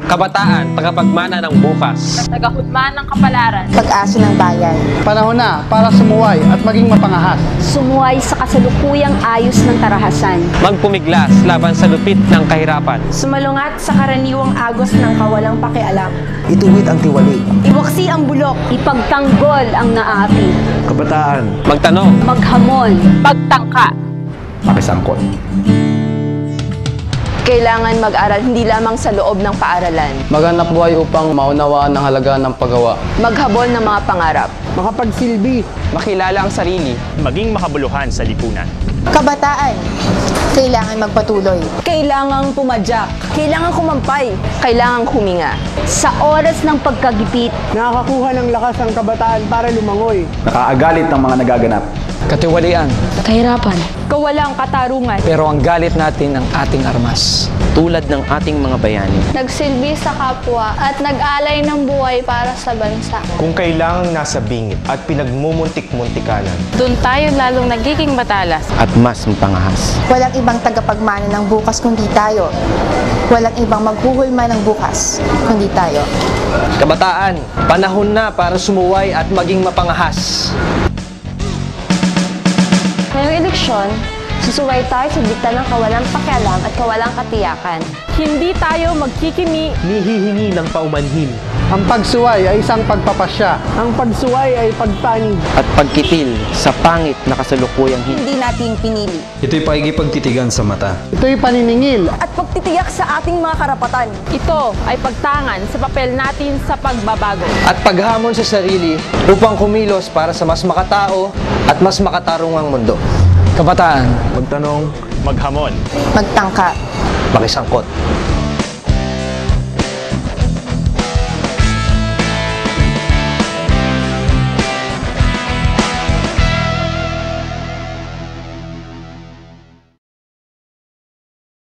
Kabataan, tagapagmana ng bukas. Tagahutman ng kapalaran. Pag-asa ng bayan. Panahon na para sumuway at maging mapangahas. Sumuway sa kasalukuyang ayos ng tarahasan. Magpumiglas laban sa lupit ng kahirapan. Sumalungat sa karaniwang agos ng kawalang pakialam. Ituwid ang tiwali. Iwaksi ang bulok. Ipagtanggol ang naapi. Kabataan. Magtanong. Maghamon. Pagtangka. Makisangkot. Kailangan mag-aral hindi lamang sa loob ng paaralan. Maghanap buhay upang maunawaan ang halaga ng paggawa. Maghabol ng mga pangarap. Makapagsilbi. Makilala ang sarili. Maging makabuluhan sa lipunan. Kabataan. Kailangan magpatuloy. Kailangang pumadyak. Kailangang kumampay. Kailangang huminga. Sa oras ng pagkagipit. Nakakakuha ng lakas ang kabataan para lumangoy. Nakaagalit ng mga nagaganap. Katiwalian. Kahirapan. Kawalang katarungan. Pero ang galit natin ang ating armas. Tulad ng ating mga bayani. Nagsilbi sa kapwa at nag-alay ng buhay para sa bansa. Kung kailangang nasa bingit at pinagmumuntik-muntikanan. Doon tayo lalong nagiging matalas. At mas mapangahas. Walang ibang tagapagmana ng bukas kundi tayo. Walang ibang maghuhulma ng bukas kundi tayo. Kabataan, panahon na para sumuway at maging mapangahas. Ngayong eleksyon, susuway tayo sa dikta ng kawalang pakialam at kawalang katiyakan. Hindi tayo magkikimi. Nihihingi ng paumanhin. Ang pagsuway ay isang pagpapasya. Ang pagsuway ay pagpanig. At pagkitil sa pangit na kasalukuyang Hindi natin pinili. Ito'y pakikipagtitigan sa mata. Ito'y paniningil. At pagtitiyak sa ating mga karapatan. Ito ay pagtangan sa papel natin sa pagbabago. At paghamon sa sarili upang kumilos para sa mas makatao at mas makatarungang mundo. Kabataan. Magtanong. Maghamon. Magtangka. Makisangkot.